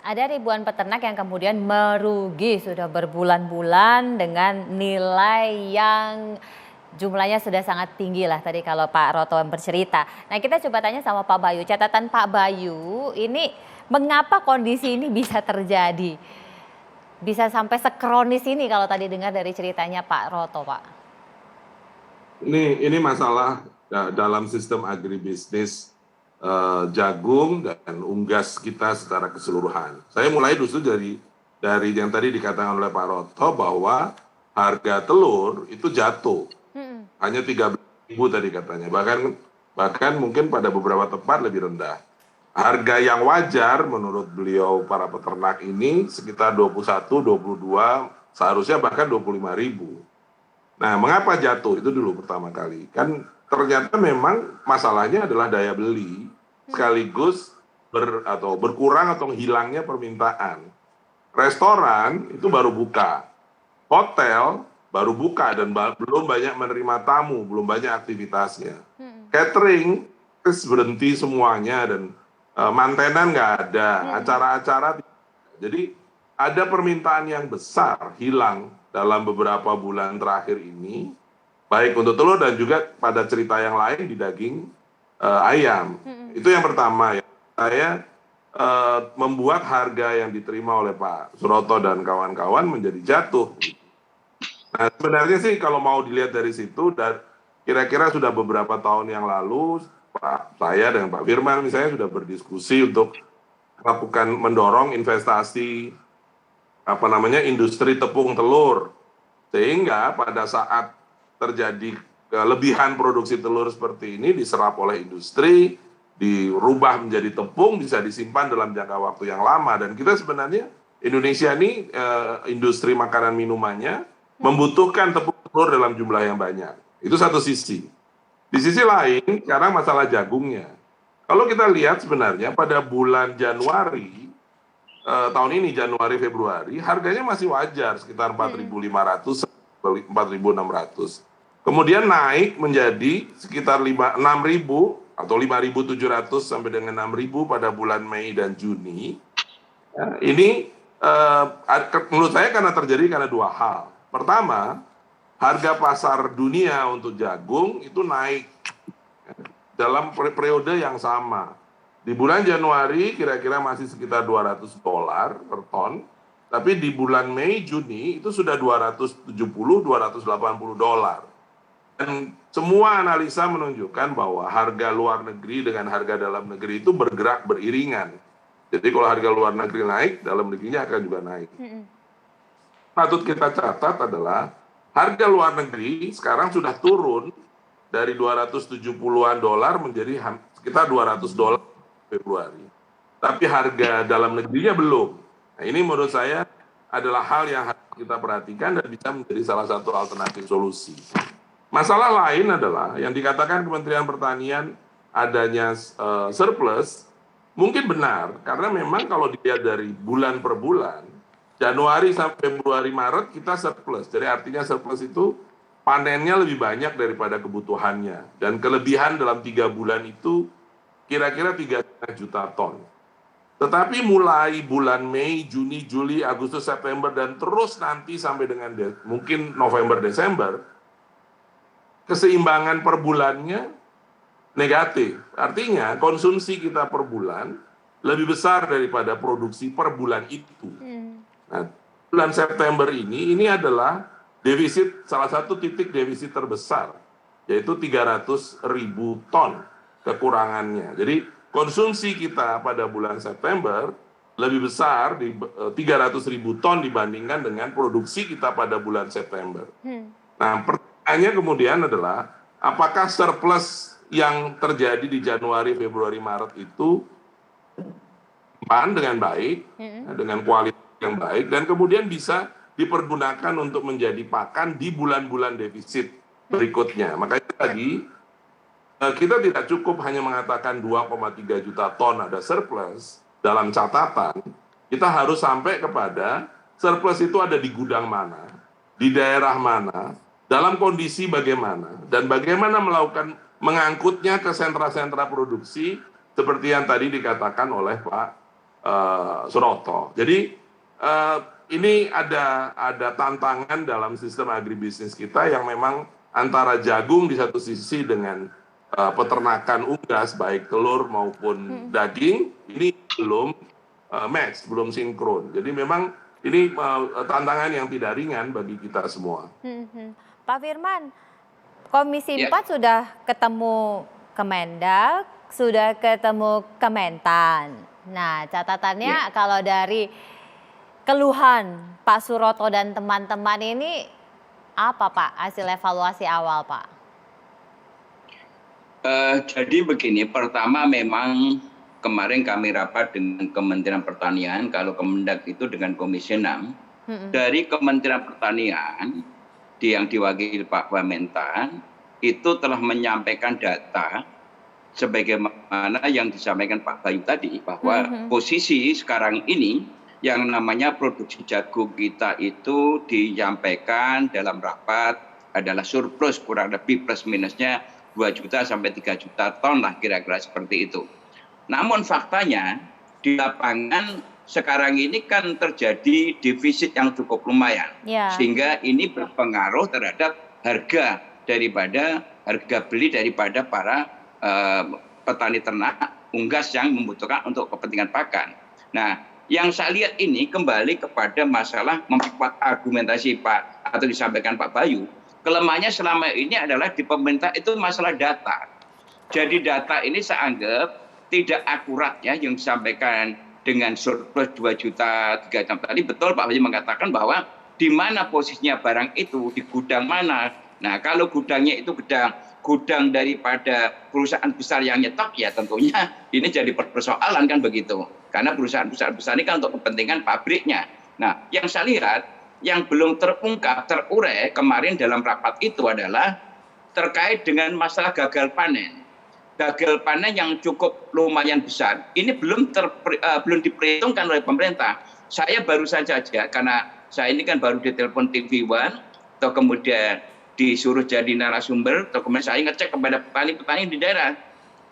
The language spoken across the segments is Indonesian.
Ada ribuan peternak yang kemudian merugi sudah berbulan-bulan dengan nilai yang jumlahnya sudah sangat tinggi lah tadi kalau Pak Roto bercerita. Nah kita coba tanya sama Pak Bayu, catatan Pak Bayu ini mengapa kondisi ini bisa terjadi? Bisa sampai sekronis ini kalau tadi dengar dari ceritanya Pak Roto, Pak. Ini masalah dalam sistem agribisnis jagung dan unggas kita secara keseluruhan. Saya mulai justru dari yang tadi dikatakan oleh Pak Roto bahwa harga telur itu jatuh, hanya 13.000 tadi katanya, bahkan mungkin pada beberapa tempat lebih rendah. Harga yang wajar menurut beliau para peternak ini sekitar 21, 22, seharusnya bahkan 25.000. Nah, mengapa jatuh? Itu dulu pertama kali. Kan ternyata memang masalahnya adalah daya beli sekaligus berkurang atau hilangnya permintaan. Restoran itu baru buka. Hotel baru buka dan belum banyak menerima tamu, belum banyak aktivitasnya. Catering berhenti semuanya dan mantenan nggak ada, acara-acara. Jadi ada permintaan yang besar hilang dalam beberapa bulan terakhir ini, baik untuk telur dan juga pada cerita yang lain di daging ayam. Itu yang pertama ya. Saya membuat harga yang diterima oleh Pak Suroto dan kawan-kawan menjadi jatuh. Nah sebenarnya sih kalau mau dilihat dari situ, dan kira-kira sudah beberapa tahun yang lalu, saya dan Pak Firman misalnya sudah berdiskusi untuk mendorong investasi industri tepung telur, sehingga pada saat terjadi kelebihan produksi telur seperti ini diserap oleh industri, dirubah menjadi tepung, bisa disimpan dalam jangka waktu yang lama. Dan kita sebenarnya Indonesia ini industri makanan minumannya membutuhkan tepung telur dalam jumlah yang banyak. Itu satu sisi. Di sisi lain, sekarang masalah jagungnya. Kalau kita lihat sebenarnya pada bulan Januari, tahun ini Januari Februari, harganya masih wajar sekitar 4.500, 4.600. Kemudian naik menjadi sekitar 6.000 atau 5.700 sampai dengan 6.000 pada bulan Mei dan Juni. Ini menurut saya karena dua hal. Pertama, harga pasar dunia untuk jagung itu naik dalam periode yang sama. Di bulan Januari kira-kira masih sekitar $200 per ton, tapi di bulan Mei, Juni itu sudah $270, $280. Dan semua analisa menunjukkan bahwa harga luar negeri dengan harga dalam negeri itu bergerak beriringan. Jadi kalau harga luar negeri naik, dalam negerinya akan juga naik. Patut kita catat adalah harga luar negeri sekarang sudah turun dari 270-an dolar menjadi sekitar $200 Februari. Tapi harga dalam negerinya belum. Nah, ini menurut saya adalah hal yang harus kita perhatikan dan bisa menjadi salah satu alternatif solusi. Masalah lain adalah yang dikatakan Kementerian Pertanian adanya surplus, mungkin benar, karena memang kalau dilihat dari bulan per bulan, Januari sampai Februari Maret kita surplus. Jadi artinya surplus itu panennya lebih banyak daripada kebutuhannya. Dan kelebihan dalam 3 bulan itu kira-kira 3,5 juta ton. Tetapi mulai bulan Mei, Juni, Juli, Agustus, September, dan terus nanti sampai dengan mungkin November, Desember, keseimbangan per bulannya negatif. Artinya konsumsi kita per bulan lebih besar daripada produksi per bulan itu. Nah, bulan September ini adalah defisit, salah satu titik defisit terbesar, yaitu 300.000 ton kekurangannya. Jadi konsumsi kita pada bulan September lebih besar di 300.000 ton dibandingkan dengan produksi kita pada bulan September. Nah, pertanyaannya kemudian adalah apakah surplus yang terjadi di Januari, Februari, Maret itu dengan baik, dengan kualitas yang baik, dan kemudian bisa dipergunakan untuk menjadi pakan di bulan-bulan defisit berikutnya. Makanya tadi kita tidak cukup hanya mengatakan 2,3 juta ton ada surplus dalam catatan, kita harus sampai kepada surplus itu ada di gudang mana, di daerah mana, dalam kondisi bagaimana, dan bagaimana mengangkutnya ke sentra-sentra produksi seperti yang tadi dikatakan oleh Pak Suroto. Jadi ini ada tantangan dalam sistem agribisnis kita yang memang antara jagung di satu sisi dengan peternakan unggas baik telur maupun daging ini belum match, belum sinkron. Jadi memang ini tantangan yang tidak ringan bagi kita semua. Pak Firman, Komisi 4 sudah ketemu Kemendak, sudah ketemu Kementan. Nah, catatannya kalau dari keluhan Pak Suroto dan teman-teman ini apa Pak hasil evaluasi awal Pak? Jadi begini, pertama memang kemarin kami rapat dengan Kementerian Pertanian, kalau Kemendak itu dengan Komisi 6. Dari Kementerian Pertanian yang diwakili Pak Wamentan itu telah menyampaikan data sebagaimana yang disampaikan Pak Bayu tadi, bahwa posisi sekarang ini yang namanya produksi jagung kita itu disampaikan dalam rapat adalah surplus, kurang lebih plus minusnya 2 juta sampai 3 juta ton lah, kira-kira seperti itu. Namun faktanya di lapangan sekarang ini kan terjadi defisit yang cukup lumayan, sehingga ini berpengaruh terhadap harga beli daripada para petani ternak unggas yang membutuhkan untuk kepentingan pakan. Nah, yang saya lihat ini kembali kepada masalah memperkuat argumentasi Pak atau disampaikan Pak Bayu. Kelemahannya selama ini adalah di pemerintah itu masalah data. Jadi data ini saya anggap tidak akurat ya, yang disampaikan dengan surplus 2 juta 3 juta tadi. Betul Pak Bayu mengatakan bahwa di mana posisinya barang itu, di gudang mana. Nah, kalau gudangnya itu gudang daripada perusahaan besar yang nyetok, ya tentunya ini jadi persoalan kan begitu. Karena perusahaan-perusahaan besar ini kan untuk kepentingan pabriknya. Nah, yang saya lihat yang belum terungkap, terurai kemarin dalam rapat itu adalah terkait dengan masalah gagal panen. Gagal panen yang cukup lumayan besar, ini belum diperhitungkan oleh pemerintah. Saya baru saja, karena saya ini kan baru ditelepon TV One, atau kemudian disuruh jadi narasumber, atau kemudian saya ngecek kepada petani-petani di daerah.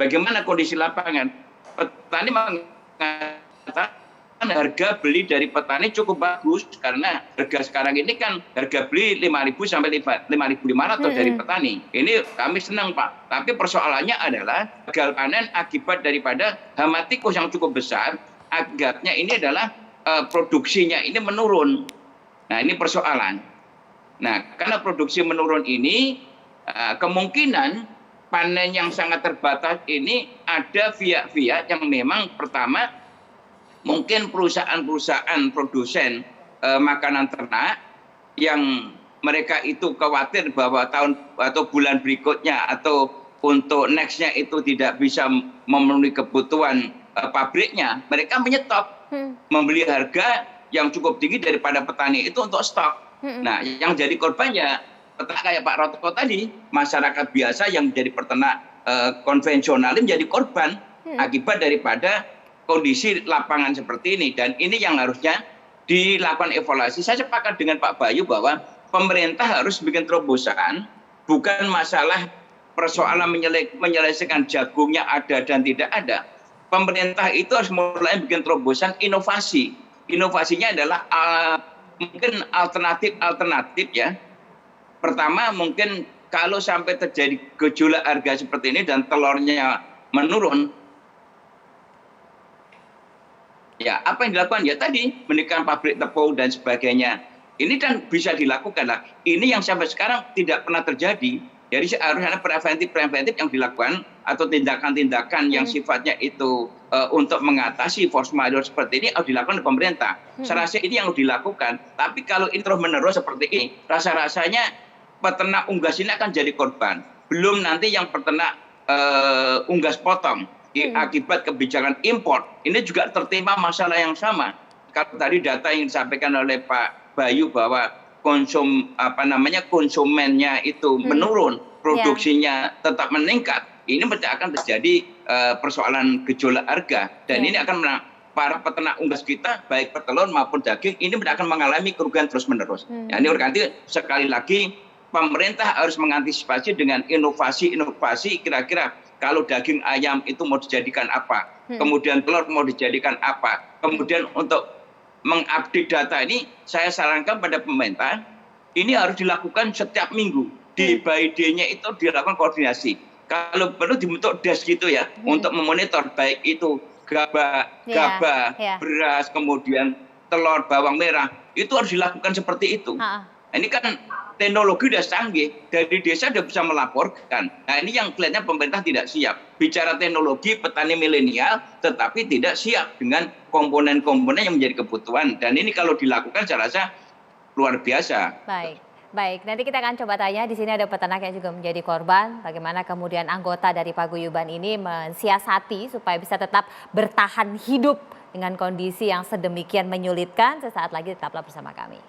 Bagaimana kondisi lapangan? Petani mengatakan harga beli dari petani cukup bagus, karena harga sekarang ini kan harga beli 5.000 sampai 5.500 dari petani. Ini kami senang Pak, tapi persoalannya adalah gagal panen akibat daripada hama tikus yang cukup besar. Akibatnya ini adalah produksinya ini menurun. Nah, ini persoalan. Nah, karena produksi menurun ini kemungkinan panen yang sangat terbatas ini ada via-via yang memang pertama mungkin perusahaan-perusahaan produsen makanan ternak yang mereka itu khawatir bahwa tahun atau bulan berikutnya atau untuk nextnya itu tidak bisa memenuhi kebutuhan pabriknya, mereka menyetop, membeli harga yang cukup tinggi daripada petani itu untuk stok. Nah, yang jadi korbannya peternak kayak Pak Roto tadi, masyarakat biasa yang menjadi peternak konvensional menjadi korban akibat daripada kondisi lapangan seperti ini. Dan ini yang harusnya dilakukan evaluasi. Saya sepakat dengan Pak Bayu bahwa pemerintah harus bikin terobosan, bukan masalah persoalan menyelesaikan jagungnya ada dan tidak ada. Pemerintah itu harus mulai bikin terobosan inovasi. Inovasinya adalah mungkin alternatif ya. Pertama mungkin kalau sampai terjadi gejolak harga seperti ini dan telurnya menurun, ya apa yang dilakukan? Ya tadi mendirikan pabrik tepung dan sebagainya. Ini kan bisa dilakukan lah. Ini yang sampai sekarang tidak pernah terjadi. Jadi harusnya preventif yang dilakukan atau tindakan-tindakan yang sifatnya itu untuk mengatasi force majeure seperti ini harus dilakukan oleh pemerintah. Saya rasa ini yang harus dilakukan. Tapi kalau ini terus menerus seperti ini, rasa-rasanya peternak unggas ini akan jadi korban. Belum nanti yang peternak unggas potong akibat kebijakan impor. Ini juga tertimpa masalah yang sama. Kalau tadi data yang disampaikan oleh Pak Bayu bahwa konsumennya itu menurun, produksinya tetap meningkat, ini akan terjadi persoalan gejolak harga. Dan ini akan para peternak unggas kita, baik petelur maupun daging, ini akan mengalami kerugian terus-menerus. Ya, ini berarti sekali lagi pemerintah harus mengantisipasi dengan inovasi-inovasi kira-kira kalau daging ayam itu mau dijadikan apa, kemudian telur mau dijadikan apa, kemudian untuk mengupdate data ini saya sarankan pada pemerintah ini harus dilakukan setiap minggu. Di by day-nya itu dilakukan koordinasi. Kalau perlu dibentuk desk gitu ya untuk memonitor baik itu gabah, beras, kemudian telur, bawang merah, itu harus dilakukan seperti itu. Ini kan teknologi sudah canggih, dari desa sudah bisa melaporkan. Nah ini yang kelihatannya pemerintah tidak siap. Bicara teknologi petani milenial, tetapi tidak siap dengan komponen-komponen yang menjadi kebutuhan. Dan ini kalau dilakukan saya rasa luar biasa. Baik. Nanti kita akan coba tanya, di sini ada peternak yang juga menjadi korban. Bagaimana kemudian anggota dari paguyuban ini mensiasati supaya bisa tetap bertahan hidup dengan kondisi yang sedemikian menyulitkan. Sesaat lagi tetaplah bersama kami.